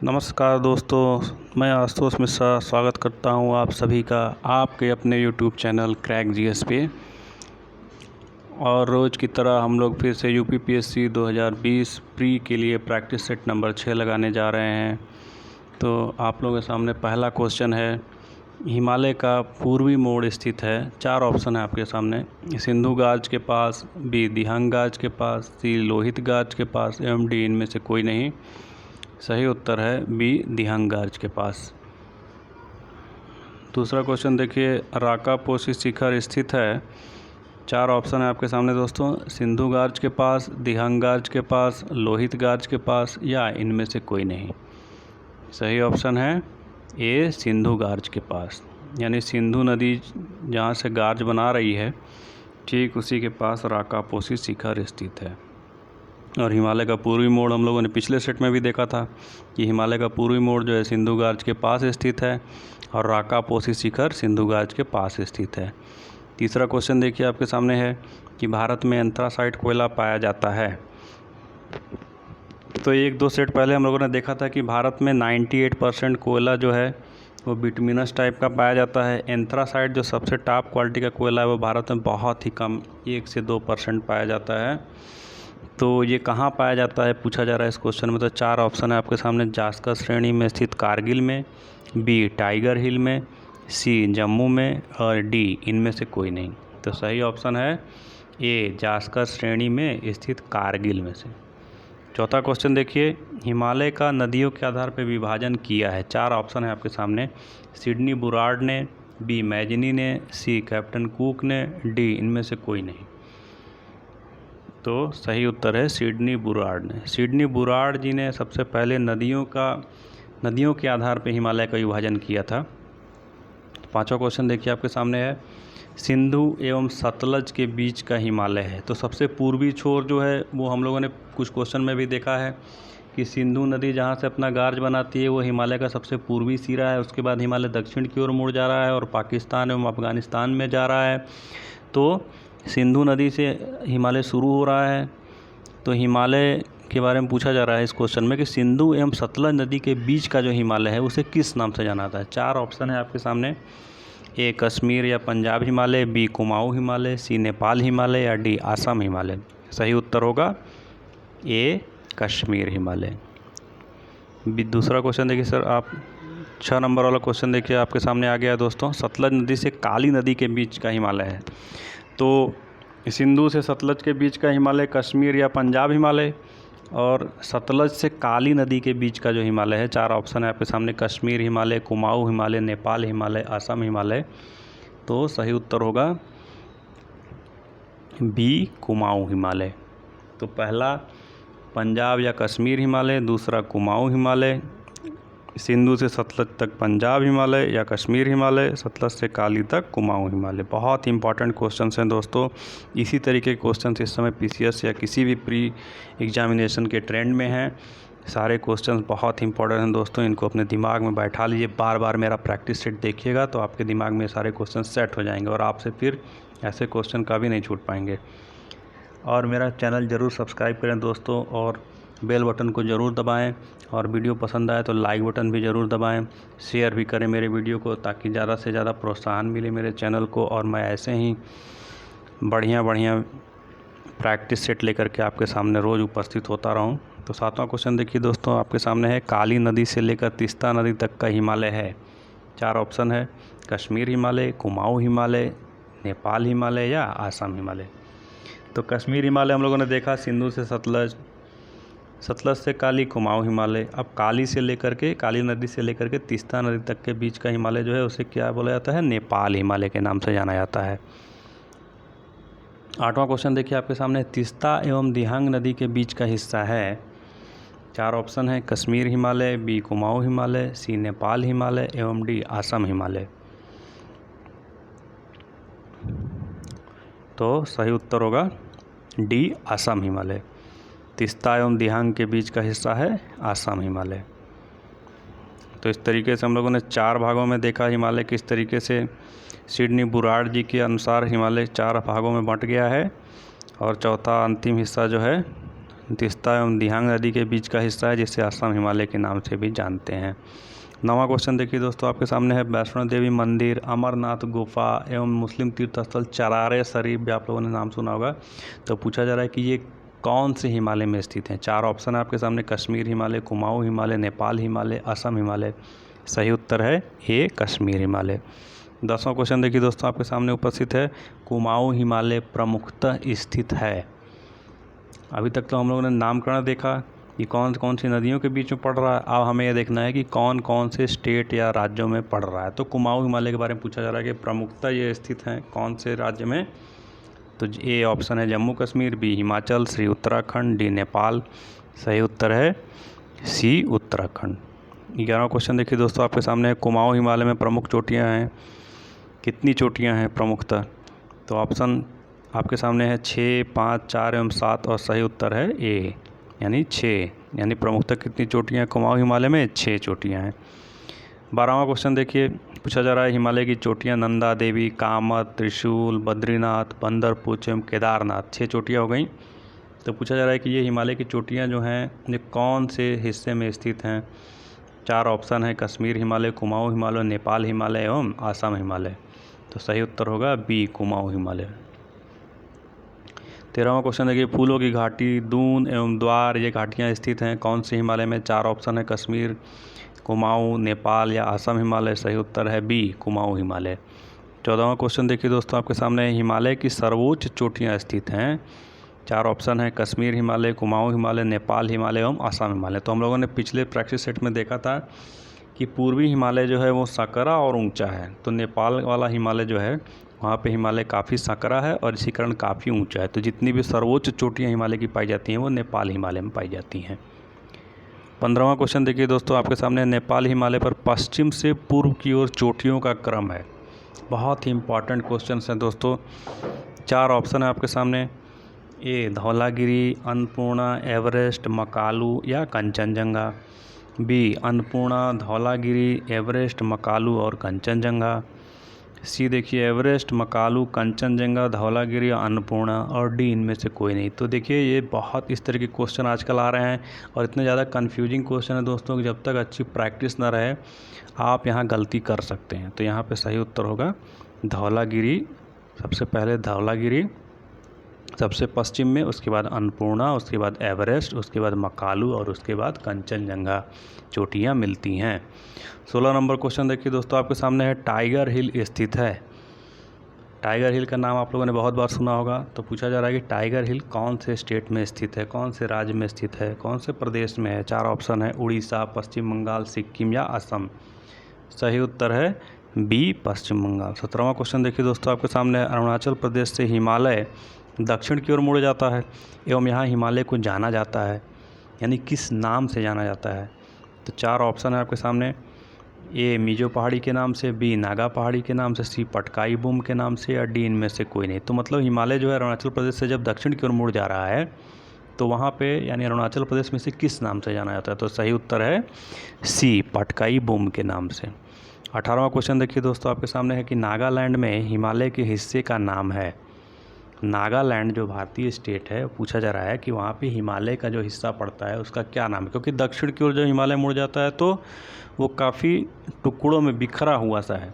नमस्कार दोस्तों, मैं आशुतोष मिश्रा स्वागत करता हूं आप सभी का आपके अपने YouTube चैनल क्रैक जीएस पे। और रोज़ की तरह हम लोग फिर से यूपीपीएससी 2020 प्री के लिए प्रैक्टिस सेट नंबर 6 लगाने जा रहे हैं। तो आप लोगों के सामने पहला क्वेश्चन है, हिमालय का पूर्वी मोड़ स्थित है। 4 ऑप्शन है आपके सामने, सिंधु गाज के पास, बी दिहंग गाज के पास, सी लोहित गाज के पास एवं डी इनमें से कोई नहीं। सही उत्तर है बी दिहंग गाज के पास। दूसरा क्वेश्चन देखिए, राकापोशी शिखर स्थित है। 4 ऑप्शन है आपके सामने दोस्तों, सिंधु गाज के पास, दिहंग गाज के पास, लोहित गाज के पास या इनमें से कोई नहीं। सही ऑप्शन है ए सिंधु गाज के पास, यानी सिंधु नदी जहाँ से गाज बना रही है ठीक उसी के पास राकापोशी शिखर स्थित है। और हिमालय का पूर्वी मोड़ हम लोगों ने पिछले सेट में भी देखा था कि हिमालय का पूर्वी मोड़ जो है सिंधु गाज के पास स्थित है और राकापोशी शिखर सिंधु गाज के पास स्थित है। तीसरा क्वेश्चन देखिए आपके सामने है कि भारत में एंथ्रासाइट कोयला पाया जाता है। तो 1-2 सेट पहले हम लोगों ने देखा था कि भारत में 98% कोयला जो है वो बिटुमिनस टाइप का पाया जाता है। एंथ्रासाइट जो सबसे टॉप क्वालिटी का कोयला है वो भारत में बहुत ही कम 1 से 2% पाया जाता है। तो ये कहाँ पाया जाता है पूछा जा रहा है इस क्वेश्चन में। तो 4 ऑप्शन है आपके सामने, जास्कर श्रेणी में स्थित कारगिल में, बी टाइगर हिल में, सी जम्मू में और डी इनमें से कोई नहीं। तो सही ऑप्शन है ए जास्कर श्रेणी में स्थित कारगिल में से। चौथा क्वेश्चन देखिए, हिमालय का नदियों के आधार पर विभाजन किया है। 4 ऑप्शन है आपके सामने, सिडनी बुराड़ ने, बी मैजनी ने, सी कैप्टन कुक ने, डी इनमें से कोई नहीं। तो सही उत्तर है सिडनी बुराड़ ने। सिडनी बुराड़ जी ने सबसे पहले नदियों के आधार पर हिमालय का विभाजन किया था। पांचवा क्वेश्चन देखिए आपके सामने है, सिंधु एवं सतलज के बीच का हिमालय है। तो सबसे पूर्वी छोर जो है वो हम लोगों ने कुछ क्वेश्चन में भी देखा है कि सिंधु नदी जहाँ से अपना गार्ज बनाती है वो हिमालय का सबसे पूर्वी सिरा है। उसके बाद हिमालय दक्षिण की ओर मुड़ जा रहा है और पाकिस्तान एवं अफगानिस्तान में जा रहा है। तो सिंधु नदी से हिमालय शुरू हो रहा है। तो हिमालय के बारे में पूछा जा रहा है इस क्वेश्चन में कि सिंधु एवं सतलज नदी के बीच का जो हिमालय है उसे किस नाम से जाना जाता है। 4 ऑप्शन है आपके सामने, ए कश्मीर या पंजाब हिमालय, बी कुमाऊं हिमालय, सी नेपाल हिमालय या डी आसाम हिमालय। सही उत्तर होगा ए कश्मीर हिमालय। दूसरा क्वेश्चन देखिए सर आप, 6 नंबर वाला क्वेश्चन देखिए आपके सामने आ गया है दोस्तों, सतलज नदी से काली नदी के बीच का हिमालय है। तो सिंधु से सतलज के बीच का हिमालय कश्मीर या पंजाब हिमालय, और सतलज से काली नदी के बीच का जो हिमालय है 4 ऑप्शन है आपके सामने, कश्मीर हिमालय, कुमाऊं हिमालय, नेपाल हिमालय, असम हिमालय। तो सही उत्तर होगा बी कुमाऊं हिमालय। तो पहला पंजाब या कश्मीर हिमालय, दूसरा कुमाऊं हिमालय, सिंधु से सतलज तक पंजाब हिमालय या कश्मीर हिमालय, सतलज से काली तक कुमाऊं हिमालय। बहुत इंपॉर्टेंट क्वेश्चंस हैं दोस्तों। इसी तरीके के क्वेश्चंस इस समय पीसीएस या किसी भी प्री एग्जामिनेशन के ट्रेंड में हैं। सारे क्वेश्चंस बहुत इंपॉर्टेंट हैं दोस्तों, इनको अपने दिमाग में बैठा लीजिए। बार बार मेरा प्रैक्टिस सेट देखिएगा तो आपके दिमाग में सारे क्वेश्चन सेट हो जाएंगे और आपसे फिर ऐसे क्वेश्चन कभी नहीं छूट पाएंगे। और मेरा चैनल ज़रूर सब्सक्राइब करें दोस्तों, और बेल बटन को ज़रूर दबाएं, और वीडियो पसंद आए तो लाइक बटन भी ज़रूर दबाएं। शेयर भी करें मेरे वीडियो को ताकि ज़्यादा से ज़्यादा प्रोत्साहन मिले मेरे चैनल को, और मैं ऐसे ही बढ़िया प्रैक्टिस सेट लेकर के आपके सामने रोज़ उपस्थित होता रहूं। तो 7वां क्वेश्चन देखिए दोस्तों आपके सामने है, काली नदी से लेकर तीस्ता नदी तक का हिमालय है। 4 ऑप्शन है, कश्मीर हिमालय, कुमाऊं हिमालय, नेपाल हिमालय या आसाम हिमालय। तो कश्मीर हिमालय हम लोगों ने देखा, सिंधु से सतलज, सतलज से काली, कुमाऊं हिमालय। अब काली नदी से लेकर के तीस्ता नदी तक के बीच का हिमालय जो है उसे क्या बोला जाता है, नेपाल हिमालय के नाम से जाना जाता है। 8वां क्वेश्चन देखिए आपके सामने, तीस्ता एवं दिहांग नदी के बीच का हिस्सा है। 4 ऑप्शन है, कश्मीर हिमालय, बी कुमाऊं हिमालय, सी नेपाल हिमालय एवं डी असम हिमालय। तो सही उत्तर होगा डी असम हिमालय। तीस्ता एवं दिहांग के बीच का हिस्सा है असम हिमालय। तो इस तरीके से हम लोगों ने 4 भागों में देखा हिमालय किस तरीके से। सिडनी बुराड़ जी के अनुसार हिमालय 4 भागों में बंट गया है, और चौथा अंतिम हिस्सा जो है तीस्ता एवं दिहांग नदी के बीच का हिस्सा है, जिसे असम हिमालय के नाम से भी जानते हैं। 9वां क्वेश्चन देखिए दोस्तों आपके सामने है, वैष्णो देवी मंदिर, अमरनाथ गुफा एवं मुस्लिम तीर्थ स्थल चरार शरीफ भी आप लोगों ने नाम सुना होगा। तो पूछा जा रहा है कि ये कौन से हिमालय में स्थित हैं। 4 ऑप्शन है आपके सामने, कश्मीर हिमालय, कुमाऊं हिमालय, नेपाल हिमालय, असम हिमालय। सही उत्तर है ए कश्मीर हिमालय। 10वां क्वेश्चन देखिए दोस्तों आपके सामने उपस्थित है, कुमाऊं हिमालय प्रमुखतः स्थित है। अभी तक तो हम लोगों ने नामकरण देखा कि कौन कौन सी नदियों के बीच में पड़ रहा है, अब हमें यह देखना है कि कौन कौन से स्टेट या राज्यों में पड़ रहा है। तो कुमाऊं हिमालय के बारे में पूछा जा रहा है कि प्रमुखतः ये स्थित हैं कौन से राज्य में। तो ए ऑप्शन है जम्मू कश्मीर, बी हिमाचल, सी उत्तराखंड, डी नेपाल। सही उत्तर है सी उत्तराखंड। 11वां क्वेश्चन देखिए दोस्तों आपके सामने है, कुमाऊं हिमालय में प्रमुख चोटियाँ हैं, कितनी चोटियाँ हैं प्रमुखतः। तो ऑप्शन आपके सामने है 6, 5, 4 एवं 7 और सही उत्तर है ए यानी 6। यानी प्रमुखतः कितनी चोटियाँ हैं कुमाऊं हिमालय में, 6 चोटियाँ हैं। 12वां क्वेश्चन देखिए पूछा जा रहा है, हिमालय की चोटियाँ नंदा देवी, कामत, त्रिशूल, बद्रीनाथ, बंदरपुच एवं केदारनाथ, 6 चोटियाँ हो गई। तो पूछा जा रहा है कि ये हिमालय की चोटियाँ जो हैं ये कौन से हिस्से में स्थित हैं। 4 ऑप्शन है, कश्मीर हिमालय, कुमाऊं हिमालय, नेपाल हिमालय एवं असम हिमालय। तो सही उत्तर होगा बी कुमाऊं हिमालय। 13वां क्वेश्चन देखिए, फूलों की घाटी, दून एवं द्वार ये घाटियाँ स्थित हैं कौन से हिमालय में। 4 ऑप्शन है, कश्मीर, कुमाऊं, नेपाल या असम हिमालय। सही उत्तर है बी कुमाऊं हिमालय। 14वां क्वेश्चन देखिए दोस्तों आपके सामने, हिमालय की सर्वोच्च चोटियाँ स्थित हैं। 4 ऑप्शन है, कश्मीर हिमालय, कुमाऊं हिमालय, नेपाल हिमालय एवं असम हिमालय। तो हम लोगों ने पिछले प्रैक्टिस सेट में देखा था कि पूर्वी हिमालय जो है वो सकरा और ऊंचा है। तो नेपाल वाला हिमालय जो है वहाँ पे हिमालय काफ़ी सकरा है और इसी कारण काफ़ी ऊंचा है। तो जितनी भी सर्वोच्च चोटियाँ हिमालय की पाई जाती हैं वो नेपाल हिमालय में पाई जाती हैं। 15वां क्वेश्चन देखिए दोस्तों आपके सामने, नेपाल हिमालय पर पश्चिम से पूर्व की ओर चोटियों का क्रम है। बहुत ही इंपॉर्टेंट क्वेश्चन है दोस्तों। 4 ऑप्शन है आपके सामने, ए धौलागिरी, अन्नपूर्णा, एवरेस्ट, मकालू या कंचनजंगा। बी अन्नपूर्णा, धौलागिरी, एवरेस्ट, मकालू और कंचनजंगा। सी देखिए एवरेस्ट, मकालू, कंचनजंगा, धौलागिरी या अन्नपूर्णा और डी इनमें से कोई नहीं। तो देखिए ये बहुत इस तरह के क्वेश्चन आजकल आ रहे हैं और इतने ज़्यादा कन्फ्यूजिंग क्वेश्चन है दोस्तों कि जब तक अच्छी प्रैक्टिस ना रहे आप यहाँ गलती कर सकते हैं। तो यहाँ पे सही उत्तर होगा धौलागिरी। सबसे पहले धौलागिरी सबसे पश्चिम में, उसके बाद अन्नपूर्णा, उसके बाद एवरेस्ट, उसके बाद मकालू और उसके बाद कंचनजंगा चोटियाँ मिलती हैं। 16 नंबर क्वेश्चन देखिए दोस्तों आपके सामने है, टाइगर हिल स्थित है। टाइगर हिल का नाम आप लोगों ने बहुत बार सुना होगा। तो पूछा जा रहा है कि टाइगर हिल कौन से स्टेट में स्थित है, कौन से राज्य में स्थित है, कौन से प्रदेश में है। 4 ऑप्शन है, उड़ीसा, पश्चिम बंगाल, सिक्किम या असम। सही उत्तर है बी पश्चिम बंगाल। 17वां क्वेश्चन देखिए दोस्तों आपके सामने, अरुणाचल प्रदेश से हिमालय दक्षिण की ओर मुड़ जाता है एवं यहाँ हिमालय को जाना जाता है, यानी किस नाम से जाना जाता है। तो 4 ऑप्शन है आपके सामने, ए मिजो पहाड़ी के नाम से, बी नागा पहाड़ी के नाम से, सी पटकाई बूम के नाम से या डी इनमें से कोई नहीं। तो मतलब हिमालय जो है अरुणाचल प्रदेश से जब दक्षिण की ओर मुड़ जा रहा है तो वहाँ पे यानी अरुणाचल प्रदेश में से किस नाम से जाना जाता है। तो सही उत्तर है सी पटकाई बूम के नाम से। 18वां क्वेश्चन देखिए दोस्तों आपके सामने है कि नागालैंड में हिमालय के हिस्से का नाम है। नागालैंड जो भारतीय स्टेट है, पूछा जा रहा है कि वहाँ पे हिमालय का जो हिस्सा पड़ता है उसका क्या नाम है। क्योंकि दक्षिण की ओर जब हिमालय मुड़ जाता है तो वो काफ़ी टुकड़ों में बिखरा हुआ सा है,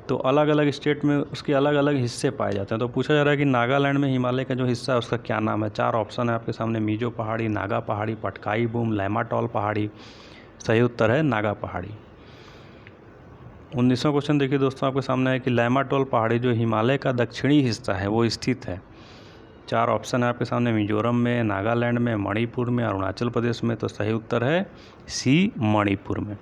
तो अलग अलग स्टेट में उसके अलग अलग हिस्से पाए जाते हैं। तो पूछा जा रहा है कि नागालैंड में हिमालय का जो हिस्सा है उसका क्या नाम है। 4 ऑप्शन है आपके सामने, मिजो पहाड़ी, नागा पहाड़ी, पटकाई बूम, लैमाटॉल पहाड़ी। सही उत्तर है नागा पहाड़ी। 19वां क्वेश्चन देखिए दोस्तों आपके सामने है कि लैमाटॉल पहाड़ी जो हिमालय का दक्षिणी हिस्सा है वो स्थित है। 4 ऑप्शन है आपके सामने, मिजोरम में, नागालैंड में, मणिपुर में, अरुणाचल प्रदेश में। तो सही उत्तर है सी मणिपुर में।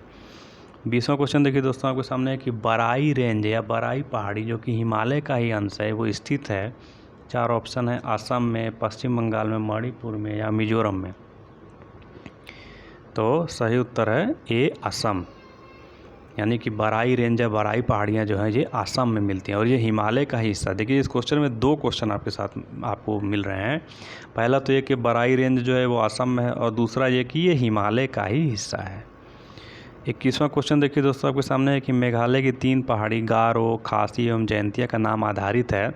20वां क्वेश्चन देखिए दोस्तों आपके सामने है कि बराई रेंज या बराई पहाड़ी जो कि हिमालय का ही अंश है वो स्थित है। 4 ऑप्शन है, असम में, पश्चिम बंगाल में, मणिपुर में या मिजोरम में। तो सही उत्तर है ए असम, यानी कि बराई रेंज या बराई पहाड़ियाँ जो हैं ये असम में मिलती हैं और ये हिमालय का ही हिस्सा। देखिए इस क्वेश्चन में 2 क्वेश्चन आपके साथ आपको मिल रहे हैं। पहला तो ये कि बराई रेंज जो है वो असम में है और दूसरा ये कि ये हिमालय का ही हिस्सा है। 21वां क्वेश्चन देखिए दोस्तों आपके सामने है कि मेघालय की 3 पहाड़ी गारो, खासी एवं जयंतिया का नाम आधारित है।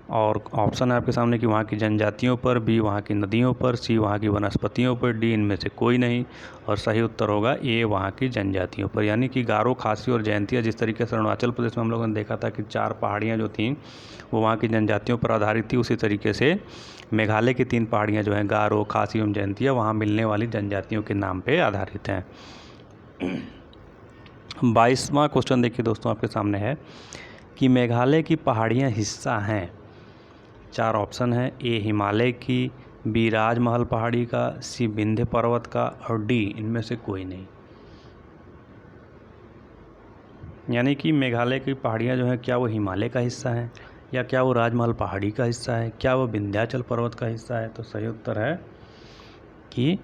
और ऑप्शन है आपके सामने कि वहाँ की जनजातियों पर, बी वहाँ की नदियों पर, सी वहाँ की वनस्पतियों पर, डी इनमें से कोई नहीं। और सही उत्तर होगा ए वहाँ की जनजातियों पर। यानी कि गारो, खासी और जयंतिया, जिस तरीके से अरुणाचल प्रदेश में हम लोगों ने देखा था कि 4 पहाड़ियाँ जो थीं वो वहाँ की जनजातियों पर आधारित थी, उसी तरीके से मेघालय की 3 पहाड़ियाँ जो हैं गारो, खासी एवं जयंतिया वहाँ मिलने वाली जनजातियों के नाम पर आधारित हैं। 22वां क्वेश्चन देखिए दोस्तों आपके सामने है कि मेघालय की पहाड़ियाँ हिस्सा हैं। 4 ऑप्शन हैं, ए हिमालय की, बी राजमहल पहाड़ी का, सी विंध्य पर्वत का और डी इनमें से कोई नहीं। यानी कि मेघालय की पहाड़ियाँ जो हैं क्या वो हिमालय का हिस्सा हैं, या क्या वो राजमहल पहाड़ी का हिस्सा है, क्या वो विंध्याचल पर्वत का हिस्सा है। तो सही उत्तर है कि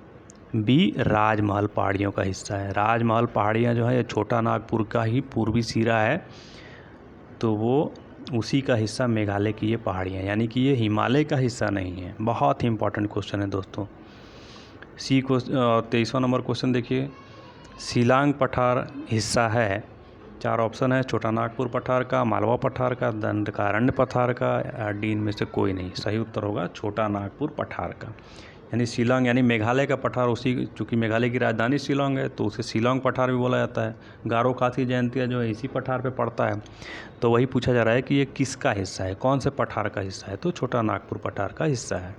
बी राजमहल पहाड़ियों का हिस्सा है। राजमहल पहाड़ियाँ जो है ये छोटा नागपुर का ही पूर्वी सिरा है, तो वो उसी का हिस्सा मेघालय की ये पहाड़ियाँ, यानी कि ये हिमालय का हिस्सा नहीं है। बहुत ही इंपॉर्टेंट क्वेश्चन है दोस्तों। सी को 23वां नंबर क्वेश्चन देखिए, शिलांग पठार हिस्सा है। 4 ऑप्शन है, छोटा नागपुर पठार का, मालवा पठार का, दंडकारण्य पठार का, डी इनमें से कोई नहीं। सही उत्तर होगा छोटा नागपुर पठार का। यानी शिलांग यानी मेघालय का पठार, उसी चूँकि मेघालय की राजधानी शिलांग है तो उसे शिलांग पठार भी बोला जाता है। गारो, खासी, जयंतिया जो है इसी पठार पे पड़ता है। तो वही पूछा जा रहा है कि ये किसका हिस्सा है, कौन से पठार का हिस्सा है। तो छोटा नागपुर पठार का हिस्सा है,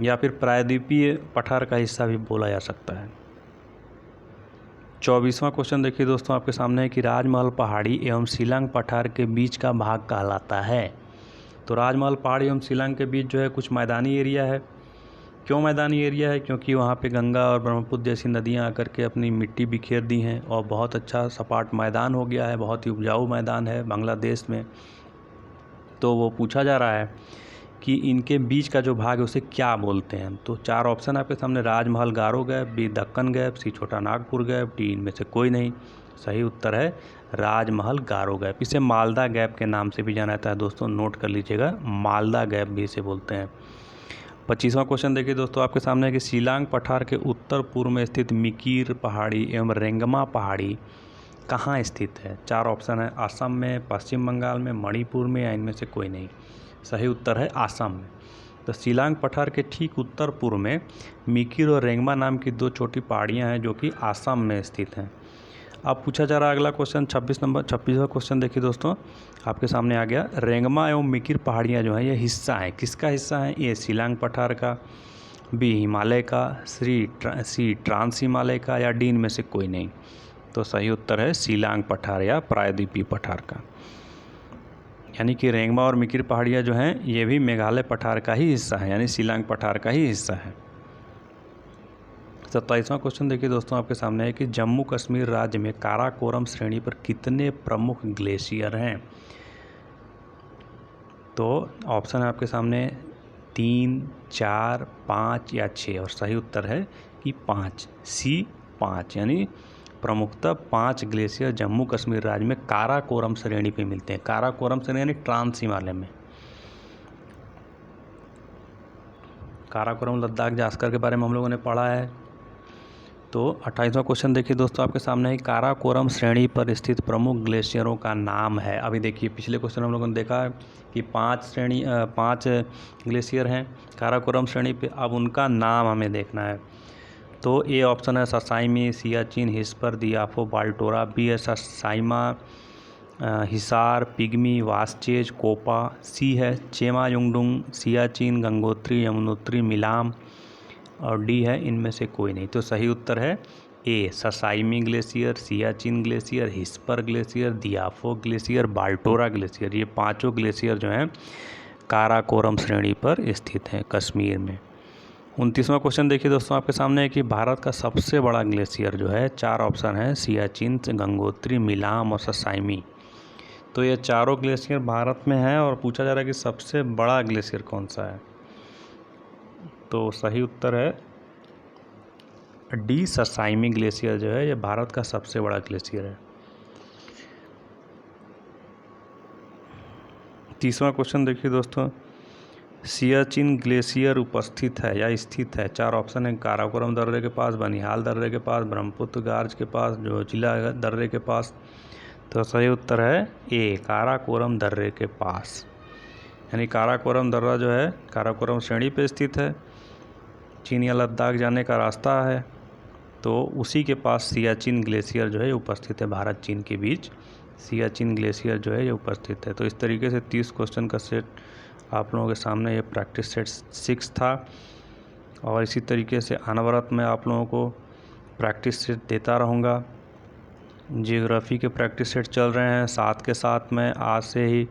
या फिर प्रायद्वीपीय पठार का हिस्सा भी बोला जा सकता है। 24वां क्वेश्चन देखिए दोस्तों आपके सामने है कि राजमहल पहाड़ी एवं शिलांग पठार के बीच का भाग कहलाता है। तो राजमहल पहाड़ी एवं शिलांग के बीच जो है कुछ मैदानी एरिया है। क्यों मैदानी एरिया है? क्योंकि वहाँ पे गंगा और ब्रह्मपुत्र जैसी नदियाँ आकर के अपनी मिट्टी बिखेर दी हैं और बहुत अच्छा सपाट मैदान हो गया है, बहुत ही उपजाऊ मैदान है बांग्लादेश में। तो वो पूछा जा रहा है कि इनके बीच का जो भाग है उसे क्या बोलते हैं। तो 4 ऑप्शन आपके सामने, राजमहल गारो गैप, बी दक्कन गैप, सी छोटा नागपुर गैप, डी इनमें से कोई नहीं। सही उत्तर है राजमहल गारो गैप। इसे मालदा गैप के नाम से भी जाना जाता है दोस्तों, नोट कर लीजिएगा, मालदा गैप भी इसे बोलते हैं। 25वां क्वेश्चन देखिए दोस्तों आपके सामने है कि शिलांग पठार के उत्तर पूर्व में स्थित मिकीर पहाड़ी एवं रेंगमा पहाड़ी कहाँ स्थित है। 4 ऑप्शन है, असम में, पश्चिम बंगाल में, मणिपुर में, या इनमें से कोई नहीं। सही उत्तर है असम में। तो शिलांग पठार के ठीक उत्तर पूर्व में मिकीर और रेंगमा नाम की 2 छोटी पहाड़ियाँ हैं जो कि असम में स्थित हैं। अब पूछा जा रहा है अगला क्वेश्चन 26वां क्वेश्चन देखिए दोस्तों आपके सामने आ गया। रेंगमा एवं मिकीर पहाड़ियाँ जो हैं ये हिस्सा है, किसका हिस्सा है? ए शिलांग पठार का, बी हिमालय का, सी ट्रांस हिमालय का, या डी इनमें से कोई नहीं। तो सही उत्तर है शिलांग पठार या प्रायद्वीपीय पठार का। यानी कि रेंगमा और मिकीर पहाड़ियाँ जो हैं ये भी मेघालय पठार का ही हिस्सा है, यानी शिलांग पठार का ही हिस्सा है। 27वां क्वेश्चन देखिए दोस्तों आपके सामने है कि जम्मू कश्मीर राज्य में काराकोरम श्रेणी पर कितने प्रमुख ग्लेशियर हैं। तो ऑप्शन है आपके सामने 3, 4, 5 या 6, और सही उत्तर है कि 5, सी 5। यानी प्रमुखतः 5 ग्लेशियर जम्मू कश्मीर राज्य में काराकोरम श्रेणी पे मिलते हैं। काराकोरम श्रेणी यानी ट्रांस हिमालय में। काराकोरम लद्दाख जास्कर के बारे में हम लोगों ने पढ़ा है। तो 28वां क्वेश्चन देखिए दोस्तों आपके सामने है, काराकोरम श्रेणी पर स्थित प्रमुख ग्लेशियरों का नाम है। अभी देखिए पिछले क्वेश्चन हम लोगों ने देखा है कि 5 ग्लेशियर हैं काराकोरम श्रेणी पे, अब उनका नाम हमें देखना है। तो ए ऑप्शन है ससाइमी, सियाचिन, हिस्पर, दियाफो, बाल्टोरा, बी है ससाइमा, हिसार, पिग्मी, वास्चेज, कोपा, सी है चेमा युंगडुंग, सियाचिन, गंगोत्री, यमुनोत्री, मिलाम, और डी है इनमें से कोई नहीं। तो सही उत्तर है ए ससाइमी glacier, Siachen glacier, Hispar glacier, दियाफो ग्लेशियर, बाल्टोरा ग्लेशियर। ये 5 ग्लेशियर जो हैं काराकोरम श्रेणी पर स्थित हैं कश्मीर में। 29वां क्वेश्चन देखिए दोस्तों आपके सामने है कि भारत का सबसे बड़ा ग्लेशियर जो है, 4 ऑप्शन है, सियाचिन, गंगोत्री, मिलाम और ससाइमी। तो ये चारों ग्लेशियर भारत में हैं और पूछा जा रहा है कि सबसे बड़ा ग्लेशियर कौन सा है। तो सही उत्तर है डी ससाइमी ग्लेशियर जो है ये भारत का सबसे बड़ा ग्लेशियर है। 30वां क्वेश्चन देखिए दोस्तों, सियाचिन ग्लेशियर उपस्थित है या स्थित है। 4 ऑप्शन है, काराकोरम दर्रे के पास, बनिहाल दर्रे के पास, ब्रह्मपुत्र गार्ज के पास, जोजिला दर्रे के पास, तो सही उत्तर है ए, काराकोरम दर्रे के पास। यानी काराकोरम दर्रा जो है काराकोरम श्रेणी पे स्थित है। चीन या लद्दाख जाने का रास्ता है, तो उसी के पास सियाचिन ग्लेशियर जो है उपस्थित है। भारत चीन के बीच सियाचिन ग्लेशियर जो है ये उपस्थित है। तो इस तरीके से 30 क्वेश्चन का सेट आप लोगों के सामने ये प्रैक्टिस सेट 6 था। और इसी तरीके से अनवरत मैं आप लोगों को प्रैक्टिस सेट देता रहूँगा। जियोग्राफी के प्रैक्टिस सेट चल रहे हैं, साथ के साथ मैं आज से ही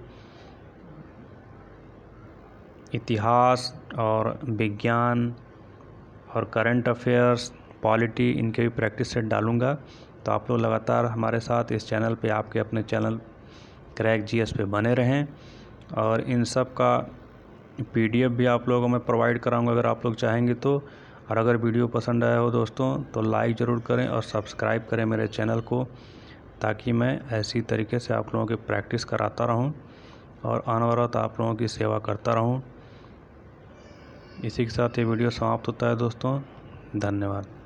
इतिहास और विज्ञान और करंट अफेयर्स, पॉलिटी, इनके भी प्रैक्टिस सेट डालूँगा। तो आप लोग लगातार हमारे साथ इस चैनल पे, आपके अपने चैनल क्रैक जीएस पे बने रहें। और इन सब का पीडीएफ भी आप लोगों को मैं प्रोवाइड कराऊंगा अगर आप लोग चाहेंगे तो। और अगर वीडियो पसंद आया हो दोस्तों तो लाइक ज़रूर करें और सब्सक्राइब करें मेरे चैनल को, ताकि मैं ऐसी तरीके से आप लोगों की प्रैक्टिस कराता रहूं और अनवरत आप लोगों की सेवा करता रहूं। इसी के साथ ये वीडियो समाप्त होता है दोस्तों। धन्यवाद।